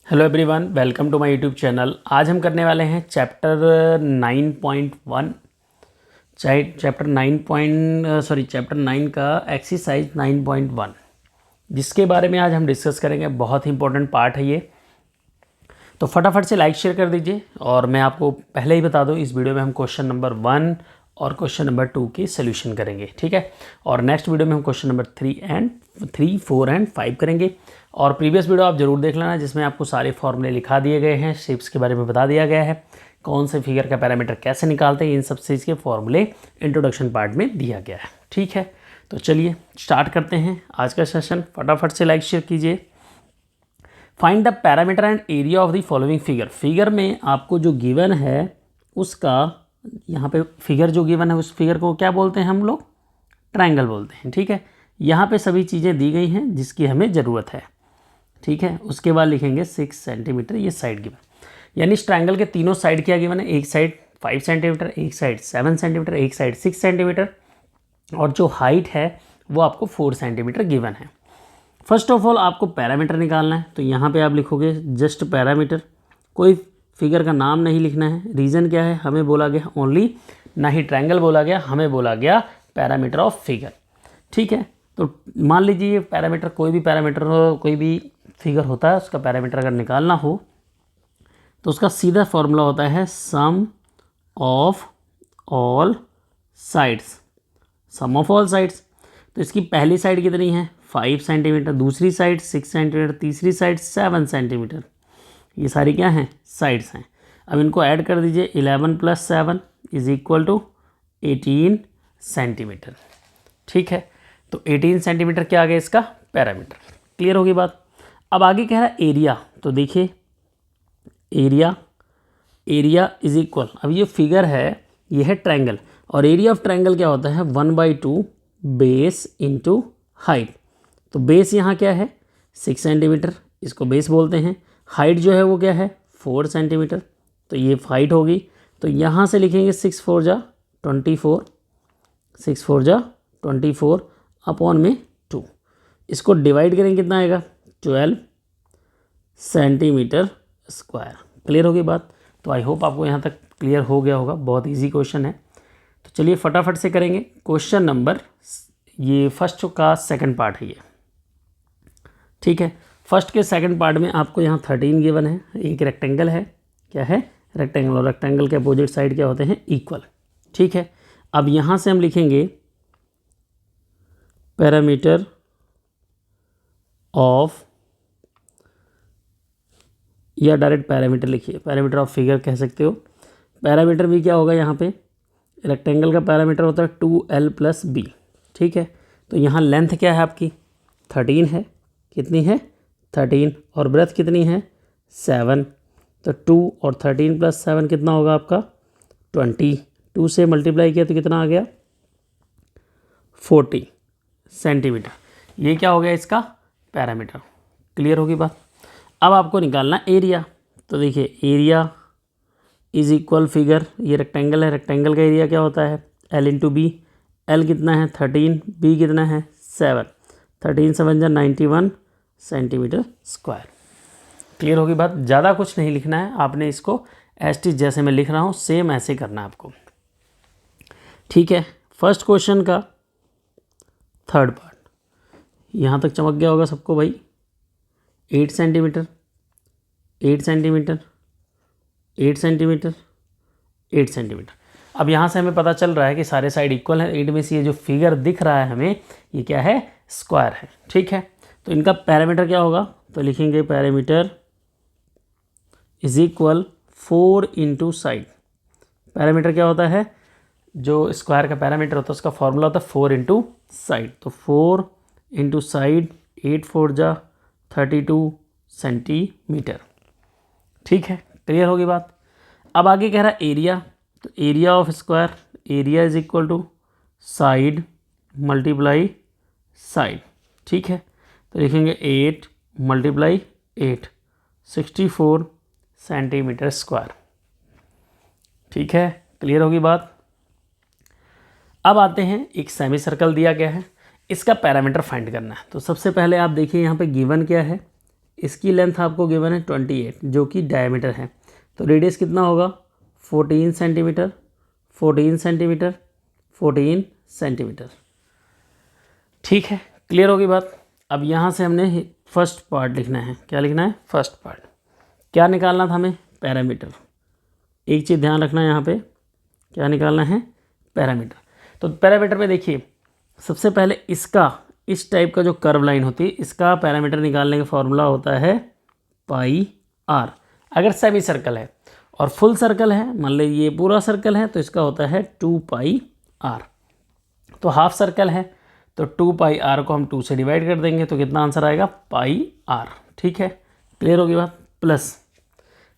Hello everyone, welcome to my YouTube channel. आज हम करने वाले हैं चैप्टर 9.1 चैप्टर 9 का एक्सरसाइज 9.1 जिसके बारे में आज हम डिस्कस करेंगे। बहुत ही इंपॉर्टेंट पार्ट है ये, तो फटाफट से लाइक शेयर कर दीजिए। और मैं आपको पहले ही बता दूं, इस वीडियो में हम क्वेश्चन नंबर 1 और क्वेश्चन नंबर 2 की सोल्यूशन करेंगे, ठीक है। और नेक्स्ट वीडियो में हम क्वेश्चन नंबर 3, 4 एंड 5 करेंगे। और प्रीवियस वीडियो आप जरूर देख लेना, जिसमें आपको सारे फॉर्मूले लिखा दिए गए हैं, शेप्स के बारे में बता दिया गया है, कौन से फिगर का पैरामीटर कैसे निकालते हैं, इन सब चीज़ के फॉर्मूले इंट्रोडक्शन पार्ट में दिया गया है, ठीक है। तो चलिए स्टार्ट करते हैं आज का सेशन। फटाफट से लाइक शेयर कीजिए। Find the parameter and area of the following figure. Figure में आपको जो गिवन है उसका, यहाँ पे फिगर जो गिवन है उस फिगर को क्या बोलते हैं हम लोग? ट्रायंगल बोलते हैं, ठीक है। यहाँ पे सभी चीज़ें दी गई हैं जिसकी हमें ज़रूरत है, ठीक है। उसके बाद लिखेंगे 6 सेंटीमीटर, ये साइड गिवन, यानी इस ट्रायंगल के तीनों साइड क्या गिवन है? एक साइड 5 सेंटीमीटर, एक साइड 7 सेंटीमीटर, एक साइड 6 सेंटीमीटर, और जो हाइट है वो आपको 4 सेंटीमीटर गिवन है। फर्स्ट ऑफ ऑल आपको पैरामीटर निकालना है, तो यहाँ पे आप लिखोगे जस्ट पैरामीटर। कोई फिगर का नाम नहीं लिखना है। रीज़न क्या है? हमें बोला गया ओनली, ना ही ट्रायंगल बोला गया, हमें बोला गया पैरामीटर ऑफ फिगर, ठीक है। तो मान लीजिए पैरामीटर, कोई भी पैरामीटर हो, कोई भी फिगर होता है, उसका पैरामीटर अगर निकालना हो तो उसका सीधा फॉर्मूला होता है sum of all sides, sum of all sides. तो इसकी पहली साइड कितनी है? 5 सेंटीमीटर, दूसरी साइड 6 सेंटीमीटर, तीसरी साइड 7 सेंटीमीटर। ये सारी क्या हैं? साइड्स हैं। अब इनको ऐड कर दीजिए, 11 + 7 = 18 सेंटीमीटर, ठीक है। तो 18 सेंटीमीटर क्या आ गया इसका पैरामीटर। क्लियर होगी बात। अब आगे कह रहा है एरिया, तो देखिए एरिया = अब ये फिगर है, ये है ट्रायंगल, और एरिया ऑफ ट्रायंगल क्या होता है? 1/2 बेस इंटू हाइट। तो बेस यहाँ क्या है? 6 सेंटीमीटर, इसको बेस बोलते हैं। हाइट जो है वो क्या है? 4 सेंटीमीटर, तो ये हाइट होगी। तो यहाँ से लिखेंगे 6 4 जा 24, 6 4 जा 24 अपॉन में 2। इसको डिवाइड करेंगे, कितना आएगा? 12 सेंटीमीटर स्क्वायर। क्लियर होगी बात। तो आई होप आपको यहाँ तक क्लियर हो गया होगा। बहुत इजी क्वेश्चन है। तो चलिए फटाफट से करेंगे। क्वेश्चन नंबर, ये फर्स्ट का सेकंड पार्ट है ये, ठीक है। फर्स्ट के सेकंड पार्ट में आपको यहाँ 13 गिवन है। एक रेक्टेंगल है, क्या है? रेक्टेंगल, और रेक्टेंगल के अपोजिट साइड क्या होते हैं? इक्वल, ठीक है। अब यहाँ से हम लिखेंगे पैरामीटर ऑफ, या डायरेक्ट पैरामीटर लिखिए, पैरामीटर ऑफ फिगर कह सकते हो। पैरामीटर भी क्या होगा? यहाँ पे रेक्टेंगल का पैरामीटर होता है 2l + b, ठीक है। तो यहाँ लेंथ क्या है आपकी? 13 है। कितनी है? 13। और ब्रेथ कितनी है? 7। तो 2 और 13 + 7 कितना होगा आपका? 20। 2 से मल्टीप्लाई किया तो कितना आ गया? 40 सेंटीमीटर। ये क्या हो गया इसका पैरामीटर। क्लियर होगी बात। अब आपको निकालना एरिया। तो देखिए एरिया = फिगर, ये रेक्टेंगल है, रेक्टेंगल का एरिया क्या होता है? l × b। l कितना है? 13, b कितना है? 7। 13 7 जा 91 सेंटीमीटर स्क्वायर। क्लियर होगी बात। ज़्यादा कुछ नहीं लिखना है आपने, इसको एस जैसे मैं लिख रहा हूँ सेम ऐसे करना है आपको, ठीक है। फर्स्ट क्वेश्चन का थर्ड पार्ट, यहाँ तक चमक गया होगा सबको भाई। 8 सेंटीमीटर, 8 सेंटीमीटर, 8 सेंटीमीटर, 8 सेंटीमीटर। अब यहाँ से हमें पता चल रहा है कि सारे साइड इक्वल है। 8 में से ये जो फिगर दिख रहा है हमें, ये क्या है? स्क्वायर है, ठीक है। तो इनका पैरामीटर क्या होगा? तो लिखेंगे पैरामीटर = 4 × साइड। पैरामीटर क्या होता है? जो स्क्वायर का पैरामीटर होता है उसका फॉर्मूला होता है 4 × साइड। तो 4 × साइड, 8 4 जा 32 सेंटीमीटर, ठीक है। क्लियर होगी बात। अब आगे कह रहा है एरिया, तो area of square, area = side × side, ठीक है। तो लिखेंगे 8 × 8 64 सेंटीमीटर स्क्वायर, ठीक है। क्लियर होगी बात। अब आते हैं, एक सेमी सर्कल दिया गया है, इसका पैरामीटर फाइंड करना है। तो सबसे पहले आप देखिए यहाँ पे गिवन क्या है? इसकी लेंथ आपको गिवन है 28 जो कि डायमीटर है। तो रेडियस कितना होगा 14 सेंटीमीटर, 14 सेंटीमीटर, 14 सेंटीमीटर। ठीक है, क्लियर होगी बात। अब यहाँ से हमने फर्स्ट पार्ट लिखना है। क्या लिखना है? First part. क्या निकालना था हमें? पैरामीटर। एक चीज़ ध्यान रखना है यहाँ पे, क्या निकालना है? पैरामीटर। तो पैरामीटर में देखिए, सबसे पहले इसका इस टाइप का जो कर्व लाइन होती है इसका पैरामीटर निकालने का फॉर्मूला होता है पाई आर। अगर सेमी सर्कल है और फुल सर्कल है, मान लीजिए ये पूरा सर्कल है, तो इसका होता है 2 पाई आर। तो हाफ सर्कल है तो 2 पाई आर को हम 2 से डिवाइड कर देंगे तो कितना आंसर आएगा? पाई आर। ठीक है, क्लियर होगी बात। प्लस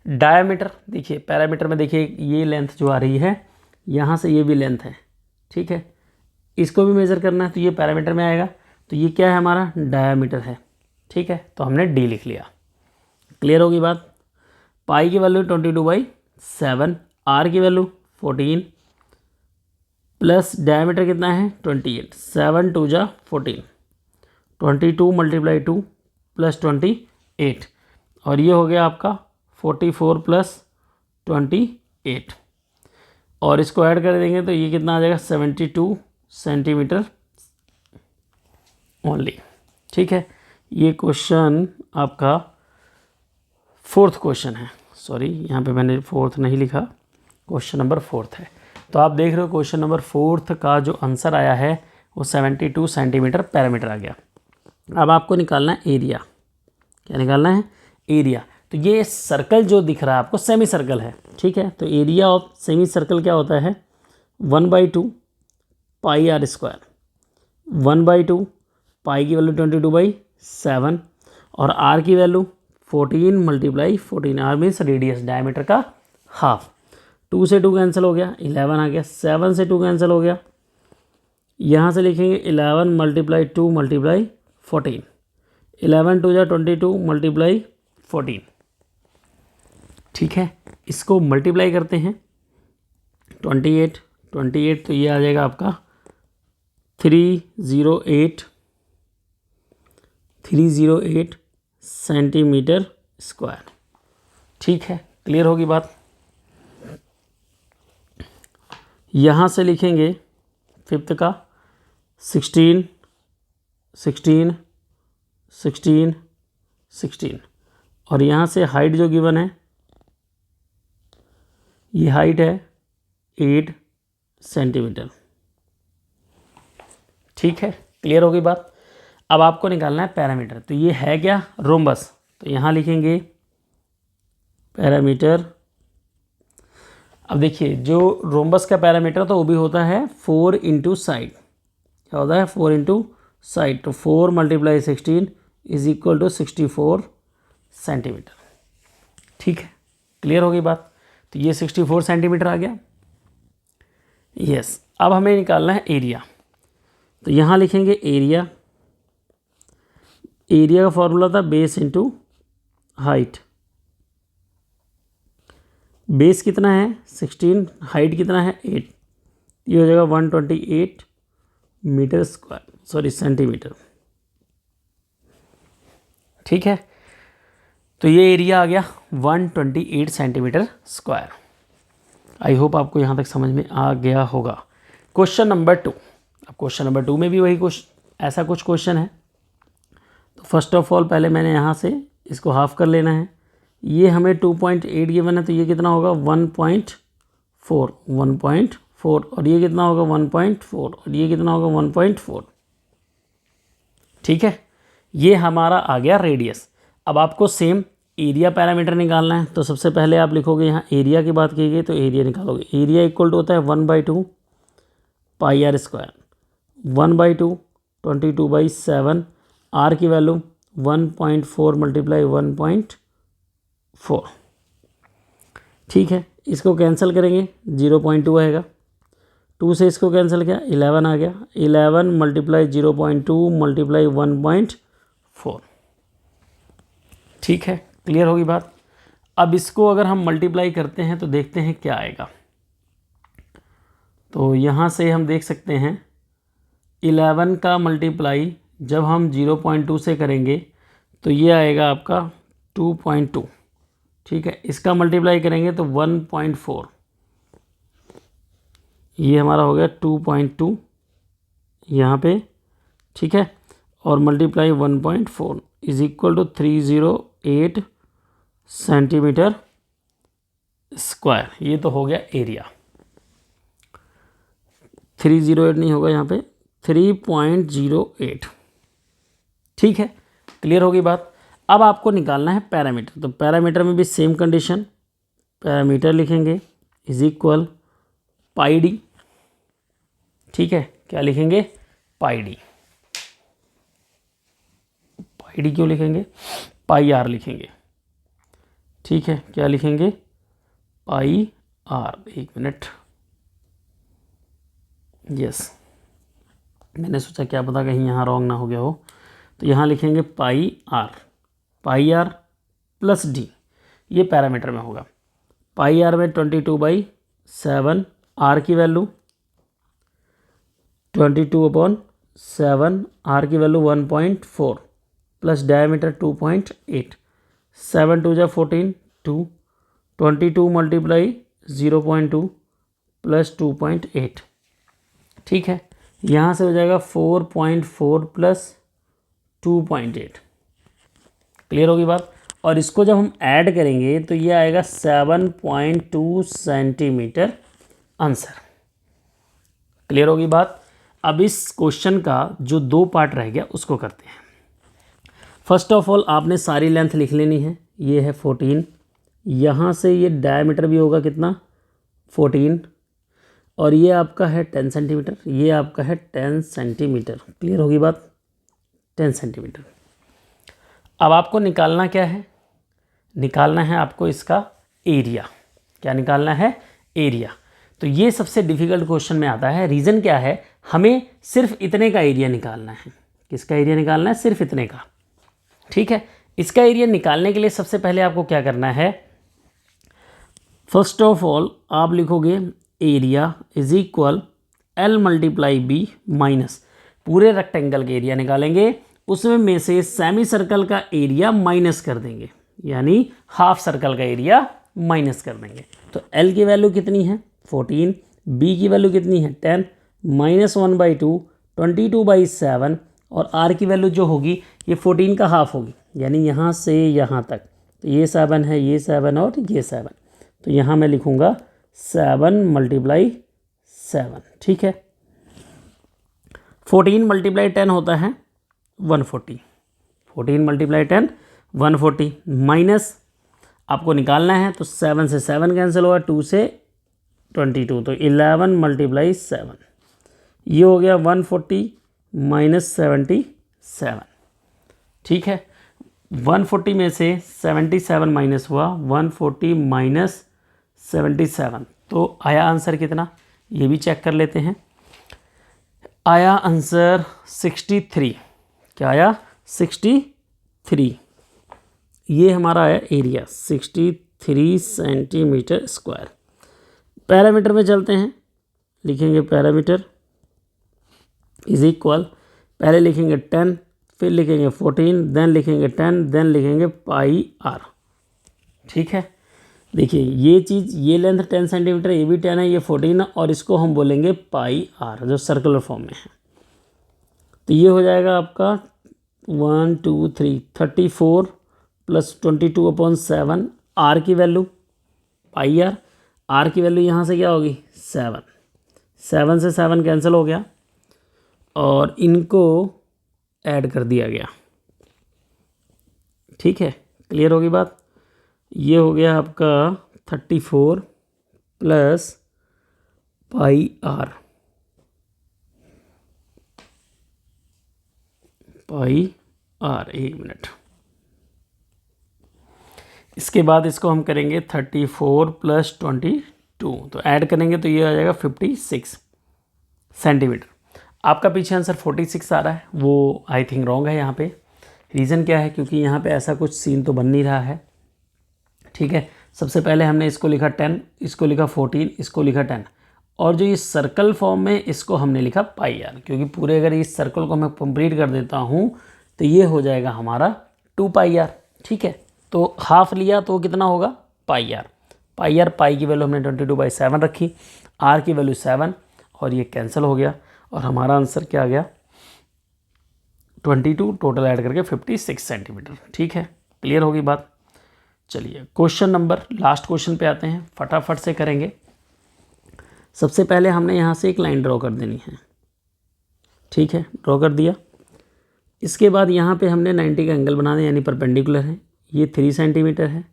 डायमीटर, देखिए पैरामीटर में देखिए ये लेंथ जो आ रही है यहाँ से ये भी लेंथ है, ठीक है, इसको भी मेज़र करना है तो ये पैरामीटर में आएगा। तो ये क्या है? हमारा डायमीटर है। ठीक है, तो हमने डी लिख लिया। क्लियर होगी बात। पाई की वैल्यू 22/7, आर की वैल्यू 14 प्लस डायमीटर कितना है? 28, 7 2 जा 14, 22 × 2 प्लस 28 और ये हो गया आपका 44 प्लस 28 और इसको ऐड कर देंगे तो ये कितना आ जाएगा? 72 सेंटीमीटर ओनली। ठीक है, ये क्वेश्चन आपका फोर्थ क्वेश्चन है। सॉरी, यहाँ पे मैंने फोर्थ नहीं लिखा, क्वेश्चन नंबर 4 है। तो आप देख रहे हो क्वेश्चन नंबर 4 का जो आंसर आया है वो 72 सेंटीमीटर पैरामीटर आ गया। अब आपको निकालना है एरिया। क्या निकालना है? एरिया। तो ये सर्कल जो दिख रहा है आपको सेमी सर्कल है, ठीक है। तो एरिया ऑफ सेमी सर्कल क्या होता है? 1/2 पाई आर स्क्वायर। 1/2 पाई की वैल्यू 22/7 और आर की value 14 × 14। R means radius, diameter का हाफ। 2 से 2 कैंसिल हो गया, 11 आ गया। 7 से 2 कैंसिल हो गया, यहाँ से लिखेंगे 11 × 2 × 14। 11 2 जा 22 × 14। ठीक है, इसको मल्टीप्लाई करते हैं 28 तो ये आ जाएगा आपका 308 सेंटीमीटर स्क्वायर। ठीक है, क्लियर होगी बात। यहाँ से लिखेंगे फिफ्थ का 16 16 16 16 और यहाँ से हाइट जो गिवन है ये हाइट है 8 सेंटीमीटर। ठीक है, क्लियर होगी बात। अब आपको निकालना है पैरामीटर। तो ये है क्या? रोम्बस। तो यहाँ लिखेंगे पैरामीटर। अब देखिए जो रोम्बस का पैरामीटर तो वो भी होता है 4 इंटू साइड। क्या होता है? 4 इंटू साइड। तो 4 × 16 इज इक्वल टू 64 सेंटीमीटर। ठीक है, क्लियर होगी बात। तो ये 64 सेंटीमीटर आ गया। यस, अब हमें निकालना है एरिया। तो यहाँ लिखेंगे एरिया। एरिया का फॉर्मूला था बेस इंटू हाइट। बेस कितना है? 16, हाइट कितना है? 8। ये हो जाएगा 128 मीटर स्क्वायर, सॉरी सेंटीमीटर। ठीक है, तो ये एरिया आ गया 128 सेंटीमीटर स्क्वायर। आई होप आपको यहाँ तक समझ में आ गया होगा। Question number 2। अब क्वेश्चन नंबर 2 में भी वही ऐसा कुछ क्वेश्चन है। तो फर्स्ट ऑफ ऑल पहले मैंने यहाँ से इसको हाफ कर लेना है। ये हमें 2.8 गिवन है तो ये कितना होगा? 1.4 और ये कितना होगा? 1.4 और ये कितना होगा? 1.4। ठीक है, ये हमारा आ गया रेडियस। अब आपको सेम एरिया पैरामीटर निकालना है। तो सबसे पहले आप लिखोगे यहाँ एरिया की बात की गई तो एरिया निकालोगे। एरिया इक्वल टू होता है 1/2 पाई आर स्क्वायर। 1/2 22/7, आर की वैल्यू 1.4 × 1.4। ठीक है, इसको कैंसिल करेंगे 0.2 आएगा। 2 से इसको कैंसिल किया 11 आ गया। 11 × 0.2 × 1.4। ठीक है, क्लियर होगी बात। अब इसको अगर हम मल्टीप्लाई करते हैं तो देखते हैं क्या आएगा। तो यहाँ से हम देख सकते हैं 11 का मल्टीप्लाई जब हम 0.2 से करेंगे तो ये आएगा आपका 2.2, ठीक है। इसका मल्टीप्लाई करेंगे तो 1.4, ये हमारा हो गया 2.2 यहाँ पे, ठीक है। और multiply 1.4 is equal to 308 centimetre square. ये तो हो गया एरिया। 308 नहीं होगा यहाँ पे, 3.08, ठीक है। क्लियर होगी बात। अब आपको निकालना है पैरामीटर। तो पैरामीटर में भी सेम कंडीशन, पैरामीटर लिखेंगे इज इक्वल पाई डी, ठीक है। क्या लिखेंगे? पाई डी। पाई डी क्यों लिखेंगे? पाई आर लिखेंगे, ठीक है। क्या लिखेंगे? पाई आर। एक मिनट, यस, मैंने सोचा क्या पता कहीं यहाँ रॉन्ग ना हो गया हो। तो यहाँ लिखेंगे पाई आर प्लस डी, ये पैरामीटर में होगा। पाई आर में 22/7, आर की वैल्यू 22/7, आर की वैल्यू 1.4 प्लस डायमीटर 2.8, 7 2 जा 14, 2, 22 मल्टीप्लाई 0.2 प्लस 2.8, ठीक है। यहाँ से हो जाएगा 4.4 प्लस 2.8। क्लियर होगी बात। और इसको जब हम ऐड करेंगे तो ये आएगा 7.2 सेंटीमीटर आंसर। क्लियर होगी बात। अब इस क्वेश्चन का जो 2 पार्ट रह गया उसको करते हैं। फर्स्ट ऑफ ऑल आपने सारी लेंथ लिख लेनी है। ये है 14, यहाँ से ये डायमीटर भी होगा कितना? 14, और ये आपका है 10 सेंटीमीटर, ये आपका है 10 सेंटीमीटर। क्लियर होगी बात। 10 सेंटीमीटर। अब आपको निकालना क्या है? निकालना है आपको इसका एरिया। क्या निकालना है? एरिया। तो ये सबसे डिफिकल्ट क्वेश्चन में आता है। रीज़न क्या है? हमें सिर्फ इतने का एरिया निकालना है। किसका एरिया निकालना है? सिर्फ इतने का, ठीक है। इसका एरिया निकालने के लिए सबसे पहले आपको क्या करना है? फर्स्ट ऑफ ऑल आप लिखोगे area is equal L multiply B minus, पूरे रेक्टेंगल के एरिया निकालेंगे, उसमें में से सेमी सर्कल का एरिया माइनस कर देंगे, यानी हाफ सर्कल का एरिया माइनस कर देंगे। तो एल की वैल्यू कितनी है? 14, बी की वैल्यू कितनी है? 10, -1/2, 22/7, और आर की वैल्यू जो होगी ये 14 का हाफ होगी, यानी यहाँ से यहाँ तक। तो ये 7 है, ये 7 और ये 7। तो यहाँ मैं लिखूँगा 7 × 7, ठीक है। 14 × 10 होता है 140, 14 × 10 140, माइनस आपको निकालना है तो 7 से 7 कैंसिल होगा, 2 से 22, तो 11 × 7, ये हो गया 140 - 77, ठीक है। 140 में से 77 माइनस हुआ, 140 - 77, तो आया आंसर कितना? ये भी चेक कर लेते हैं। आया आंसर 63। क्या आया? 63। ये हमारा आया एरिया 63 सेंटीमीटर स्क्वायर। पैरामीटर में चलते हैं, लिखेंगे पैरामीटर इज इक्वल, पहले लिखेंगे 10, फिर लिखेंगे 14, देन लिखेंगे 10, देन लिखेंगे पाई आर, ठीक है। देखिए ये चीज़, ये लेंथ 10 सेंटीमीटर, ये भी 10 है, ये 14 है, और इसको हम बोलेंगे पाई आर, जो सर्कुलर फॉर्म में है। तो ये हो जाएगा आपका 1 2 3 34 प्लस 22/7, आर की वैल्यू पाई आर, आर की वैल्यू यहाँ से क्या होगी? 7, 7 से 7 कैंसिल हो गया और इनको ऐड कर दिया गया, ठीक है। क्लियर होगी बात। ये हो गया आपका 34 प्लस पाई आर, एक मिनट। इसके बाद इसको हम करेंगे 34 + 22, तो ऐड करेंगे तो ये आ जाएगा 56 सेंटीमीटर। आपका पीछे आंसर 46 आ रहा है, वो आई थिंक रॉन्ग है यहाँ पे। रीज़न क्या है? क्योंकि यहाँ पे ऐसा कुछ सीन तो बन नहीं रहा है, ठीक है। सबसे पहले हमने इसको लिखा 10, इसको लिखा 14, इसको लिखा 10, और जो ये सर्कल फॉर्म में इसको हमने लिखा पाई आर, क्योंकि पूरे अगर इस सर्कल को मैं कंप्लीट कर देता हूँ तो ये हो जाएगा हमारा 2πr, ठीक है। तो हाफ लिया तो कितना होगा πr, पाई की वैल्यू हमने 22/7 रखी, r की वैल्यू 7 और ये कैंसिल हो गया और हमारा आंसर क्या आ गया 22, टोटल ऐड करके 56 सेंटीमीटर, ठीक है। क्लियर होगी बात। चलिए क्वेश्चन नंबर, लास्ट क्वेश्चन पे आते हैं, फटाफट से करेंगे। सबसे पहले हमने यहाँ से एक लाइन ड्रॉ कर देनी है, ठीक है, ड्रॉ कर दिया। इसके बाद यहाँ पे हमने 90 का एंगल बना दिया, यानी परपेंडिकुलर है, ये 3 सेंटीमीटर है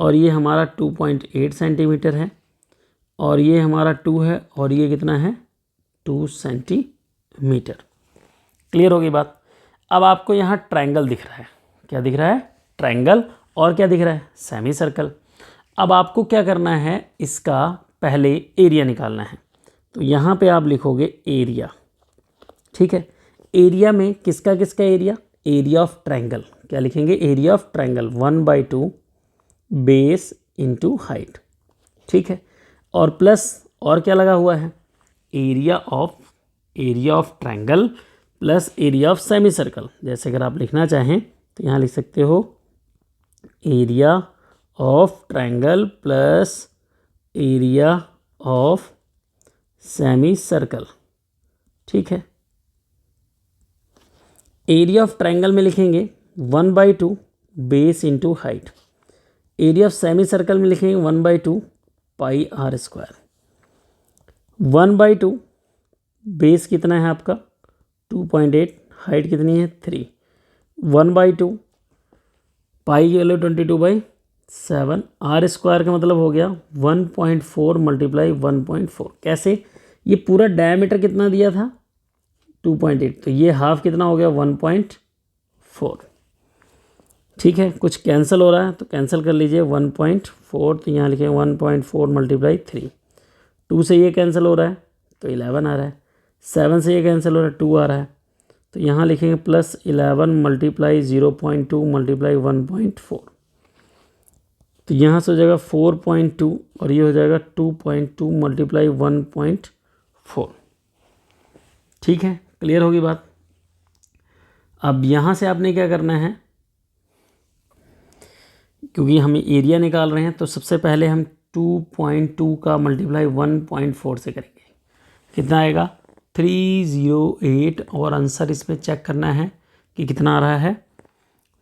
और ये हमारा 2.8 सेंटीमीटर है और ये हमारा 2 है और ये कितना है 2 सेंटीमीटर। क्लियर होगी बात। अब आपको यहाँ ट्रायंगल दिख रहा है, क्या दिख रहा है ट्रायंगल, और क्या दिख रहा है सेमी सर्कल। अब आपको क्या करना है, इसका पहले एरिया निकालना है। तो यहाँ पे आप लिखोगे एरिया, ठीक है। एरिया में किसका किसका एरिया, एरिया ऑफ ट्रायंगल, क्या लिखेंगे area of triangle 1/2 base into height, ठीक है। और प्लस और क्या लगा हुआ है area of triangle plus area of semi circle. जैसे अगर आप लिखना चाहें तो यहाँ लिख सकते हो area of triangle plus area of semi circle, ठीक है। एरिया ऑफ ट्रायंगल में लिखेंगे 1/2 base into height, area of semi circle में लिखेंगे 1/2 πr²। 1/2 बेस कितना है आपका 2.8, हाइट कितनी है 3, 1/2 पाई की वैल्यू 22/7, r² का मतलब हो गया 1.4 × 1.4। कैसे, ये पूरा डायमीटर कितना दिया था 2.8, तो ये हाफ कितना हो गया 1.4, ठीक है। कुछ कैंसिल हो रहा है तो कैंसिल कर लीजिए 1.4, तो यहाँ लिखें 1.4 × 3, 2 से ये कैंसिल हो रहा है तो 11 आ रहा है, 7 से ये कैंसिल हो रहा है 2 आ रहा है, तो यहाँ लिखेंगे +11 × 0.2 × 1.4, तो यहाँ से हो जाएगा 4.2 और ये हो जाएगा 2.2 × 1.4, ठीक है। क्लियर होगी बात। अब यहाँ से आपने क्या करना है, क्योंकि हम एरिया निकाल रहे हैं तो सबसे पहले हम 2.2 का मल्टीप्लाई 1.4 से करेंगे, कितना आएगा 308, और आंसर इसमें चेक करना है कि कितना आ रहा है।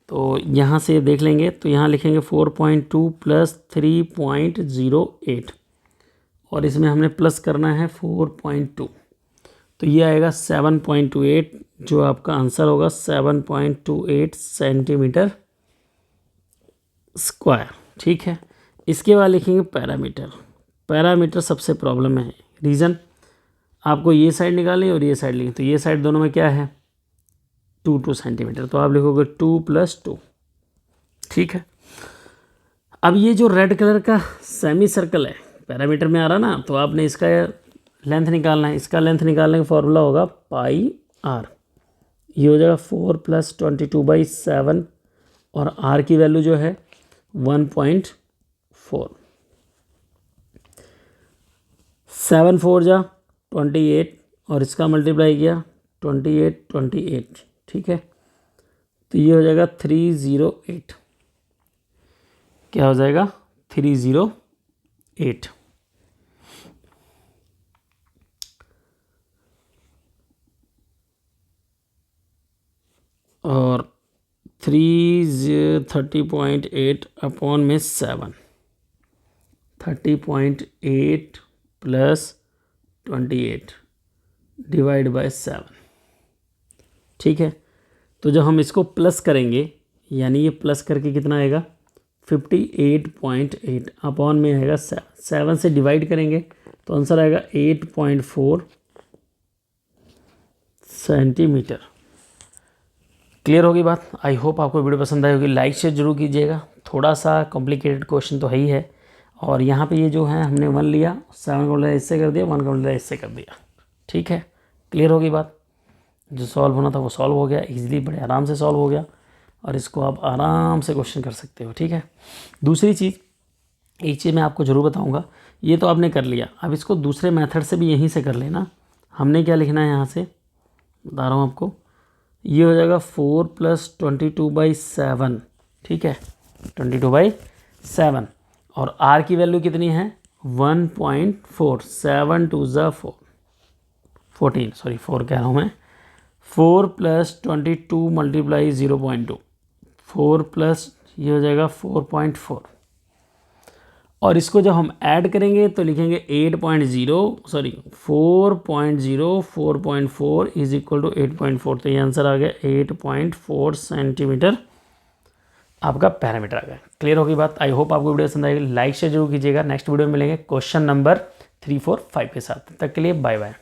तो यहाँ से देख लेंगे तो यहाँ लिखेंगे 4.2 + 3.08 और इसमें हमने प्लस करना है 4.2, तो ये आएगा 7.28, जो आपका आंसर होगा 7.28 सेंटीमीटर स्क्वायर, ठीक है। इसके बाद लिखेंगे पैरामीटर। पैरामीटर सबसे प्रॉब्लम है, रीज़न आपको ये साइड निकालनी और ये साइड लिखी, तो ये साइड दोनों में क्या है 2 सेंटीमीटर, तो आप लिखोगे 2 + 2, ठीक है। अब ये जो रेड कलर का सेमी सर्कल है पैरामीटर में आ रहा ना, तो आपने इसका लेंथ निकालना है। इसका लेंथ निकालने का फॉर्मूला होगा πr, ये हो जाएगा 4 + 22/7 और r की वैल्यू जो है 1.4, 7 4 जा 28 और इसका मल्टीप्लाई किया 28, ठीक है। तो ये हो जाएगा 308, क्या हो जाएगा 308, और 30.8 अपॉन में 7, 30.8 + 28 / 7, ठीक है। तो जब हम इसको प्लस करेंगे, यानी ये प्लस करके कितना आएगा 58.8 अपॉन में आएगा 7 से डिवाइड करेंगे तो आंसर आएगा 8.4 सेंटीमीटर। क्लियर होगी बात। आई होप आपको वीडियो पसंद आई होगी, लाइक शेयर जरूर कीजिएगा। थोड़ा सा कॉम्प्लिकेटेड क्वेश्चन तो है ही है, और यहाँ पे ये जो है हमने 1 लिया, 7 का मल्टीप्लाई इससे कर दिया, 1 का मल्टीप्लाई इससे कर दिया, ठीक है। क्लियर होगी बात। जो सॉल्व होना था वो सॉल्व हो गया, इजीली बड़े आराम से सॉल्व हो गया, और इसको आप आराम से क्वेश्चन कर सकते हो, ठीक है। दूसरी चीज़, एक चीज़ मैं आपको ज़रूर बताऊँगा, ये तो आपने कर लिया, अब इसको दूसरे मेथड से भी यहीं से कर लेना। हमने क्या लिखना है यहाँ से बता रहा हूँ आपको, ये हो जाएगा 4 + 22/7, ठीक है, 22/7। और R की वैल्यू कितनी है 1.4, 7 2 ज़ा 4, 14, सॉरी 4 कह रहा हूँ मैं। 4 + 22 × 0.2, 4 प्लस ये हो जाएगा 4.4। और इसको जब हम ऐड करेंगे तो लिखेंगे 4.0 4.4 इज इक्वल टू 8.4। तो ये आंसर आ गया 8.4 सेंटीमीटर आपका पैरामीटर आ गया। क्लियर होगी बात? आई होप आपको वीडियो पसंद आएगी। लाइक शेयर जरूर कीजिएगा। नेक्स्ट वीडियो में मिलेंगे क्वेश्चन नंबर 3, 4, 5 के साथ। तब तक के लिए बाय बाय।